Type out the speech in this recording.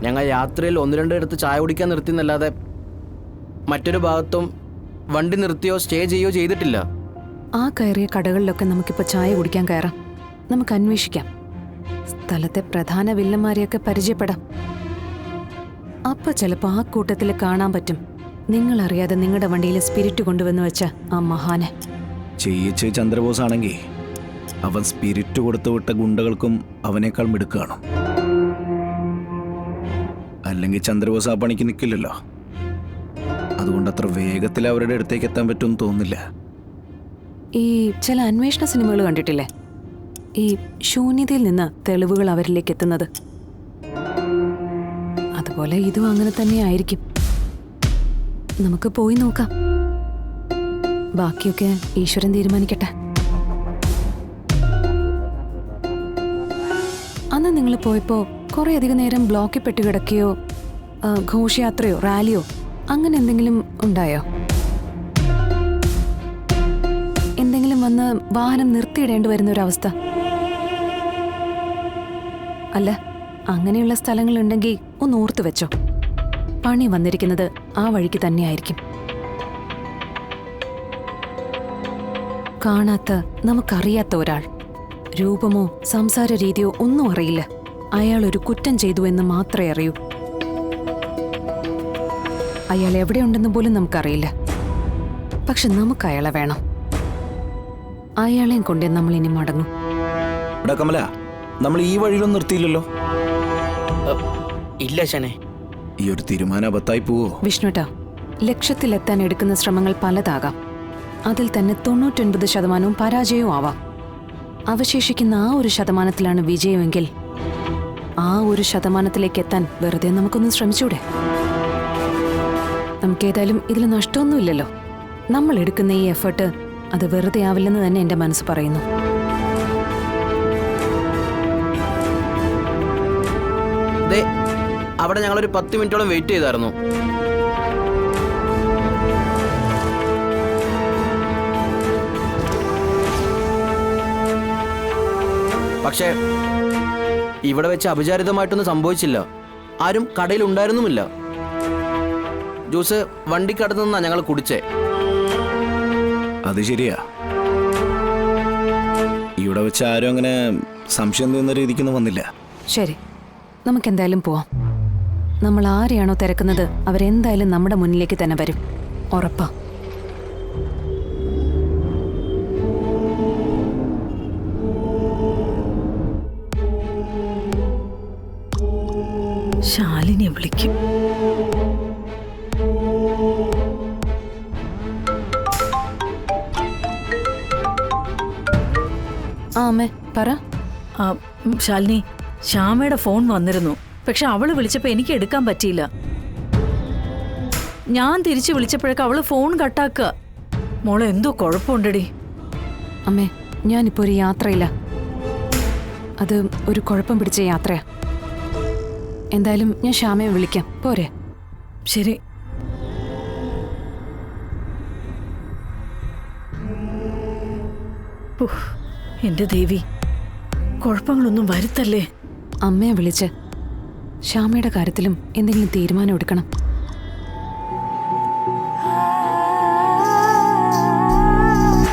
ഞങ്ങൾ യാത്രയിൽ 1-2 ഇടത്ത് ചായ കുടിക്കാൻ നിർത്തിയെന്നല്ലാതെ മറ്റൊരു ഭാഗത്തും വണ്ടി നിർത്തിയോ സ്റ്റേ ചെയ്യോ ചെയ്തിട്ടില്ല. ആ കയറിയ കടകളിലൊക്കെ നമുക്കിപ്പോൾ ചായ കുടിക്കാൻ കയറാം. നമുക്ക് അന്വേഷിക്കാം. സ്ഥലത്തെ പ്രധാന വില്ലന്മാരെയൊക്കെ പരിചയപ്പെടാം. അപ്പൊ ചിലപ്പോൾ ആ കൂട്ടത്തിൽ കാണാൻ പറ്റും നിങ്ങളറിയാതെ നിങ്ങളുടെ വണ്ടിയിൽ സ്പിരിറ്റ് കൊണ്ടുവന്ന് വെച്ച ആ മഹാനെ. ചെയ്യിച്ച് ചന്ദ്രബോസ് ആണെങ്കിൽ അവൻ സ്പിരിറ്റ് കൊടുത്തു വിട്ട ഗുണ്ടകൾക്കും അവനേക്കാൾ മിടുക്കാണ്. അല്ലെങ്കിൽ ചന്ദ്രബോസ് ആ പണിക്ക് നിൽക്കില്ലല്ലോ. അതുകൊണ്ട് അത്ര വേഗത്തിൽ അവരുടെ അടുത്തേക്ക് എത്താൻ പറ്റുമെന്ന് തോന്നുന്നില്ല. ഈ ചില അന്വേഷണ സിനിമകൾ കണ്ടിട്ടില്ലേ? ഈ ശൂന്യതയിൽ നിന്ന് തെളിവുകൾ അവരിലേക്ക് എത്തുന്നത്. അതുപോലെ ഇതും അങ്ങനെ തന്നെ ആയിരിക്കും. നമുക്ക് പോയി നോക്കാം. ബാക്കിയൊക്കെ ഈശ്വരൻ തീരുമാനിക്കട്ടെ. അന്ന് നിങ്ങൾ പോയപ്പോ കുറെ അധികം നേരം ബ്ലോക്കിൽ പെട്ട് കിടക്കുകയോ ഘോഷയാത്രയോ റാലിയോ അങ്ങനെ എന്തെങ്കിലും ഉണ്ടായോ? എന്തെങ്കിലും വന്ന് വാഹനം നിർത്തിയിടേണ്ടി വരുന്ന ഒരവസ്ഥ? അല്ല, അങ്ങനെയുള്ള സ്ഥലങ്ങളുണ്ടെങ്കിൽ ഒന്ന് ഓർത്തു വെച്ചോ. പണി വന്നിരിക്കുന്നത് ആ വഴിക്ക് തന്നെയായിരിക്കും. കാണാത്ത നമുക്കറിയാത്ത ഒരാൾ, രൂപമോ സംസാര രീതിയോ ഒന്നും അറിയില്ല. അയാൾ ഒരു കുറ്റം ചെയ്തു എന്ന് മാത്രമേ അറിയൂ. അയാൾ എവിടെയുണ്ടെന്ന് പോലും നമുക്കറിയില്ല. പക്ഷെ നമുക്ക് അയാളെ വേണം. അയാളെയും കൊണ്ടേ നമ്മൾ ഇനി മടങ്ങും. കമല, നമ്മൾ ഈ വഴിയിലൊന്നും നിർത്തിയില്ലല്ലോ. ഇല്ല ശനെ, ഈ ഒരു തീരുമാനം അബദ്ധായി പോവോ? വിഷ്ണുട്ടാ, ലക്ഷ്യത്തിലെത്താൻ എടുക്കുന്ന ശ്രമങ്ങൾ പലതാകാം. അതിൽ തന്നെ 99% പരാജയവും ആവാം. അവശേഷിക്കുന്ന ആ 1% വിജയമെങ്കിൽ ആ 1% എത്താൻ വെറുതെ നമുക്കൊന്ന് ശ്രമിച്ചൂടെ? നമുക്കേതായാലും ഇതിൽ നഷ്ടമൊന്നുമില്ലല്ലോ. നമ്മൾ എടുക്കുന്ന ഈ എഫേർട്ട് അത് വെറുതെ ആവില്ലെന്ന് തന്നെ എൻ്റെ മനസ്സ് പറയുന്നു. അവിടെ ഞങ്ങളൊരു 10 മിനിറ്റോളം വെയിറ്റ് ചെയ്തായിരുന്നു. പക്ഷേ ഇവിടെ വെച്ച് അപചാരിതമായിട്ടൊന്നും സംഭവിച്ചില്ല. ആരും കടയിൽ ഉണ്ടായിരുന്നുമില്ല. ജ്യൂസ് വണ്ടിക്കടുത്ത് നിന്നാ ഞങ്ങൾ കുടിച്ചേ. അത് ശരിയാ. ഇവിടെ വെച്ച് ആരും അങ്ങനെ സംശയം തോന്നുന്ന രീതിക്കൊന്നും വന്നില്ല. ശരി, നമുക്കെന്തായാലും പോവാം. നമ്മൾ ആരെയാണോ തിരക്കുന്നത് അവരെന്തായാലും നമ്മുടെ മുന്നിലേക്ക് തന്നെ വരും, ഉറപ്പാ. ശാലിനി വിളിക്കും. ആ അമ്മേ, പറ. ശാലിനി, ശ്യാമയുടെ ഫോൺ വന്നിരുന്നു. പക്ഷെ അവള് വിളിച്ചപ്പോ എനിക്ക് എടുക്കാൻ പറ്റിയില്ല. ഞാൻ തിരിച്ചു വിളിച്ചപ്പോഴൊക്കെ അവള് ഫോൺ കട്ടാക്കുക. മോളെ എന്തോ കുഴപ്പമുണ്ടടി? അമ്മേ, ഞാനിപ്പോ ഒരു യാത്രയില്ല. അത് ഒരു കുഴപ്പം പിടിച്ച യാത്രയാ. എന്തായാലും ഞാൻ ശ്യാമയെ വിളിക്കാം, പോരെ? ശരി. എന്റെ ദേവി, കുഴപ്പങ്ങളൊന്നും വരുത്തല്ലേ. അമ്മയെ വിളിച്ച് ശ്യാമയുടെ കാര്യത്തിലും എന്തെങ്കിലും തീരുമാനം എടുക്കണം.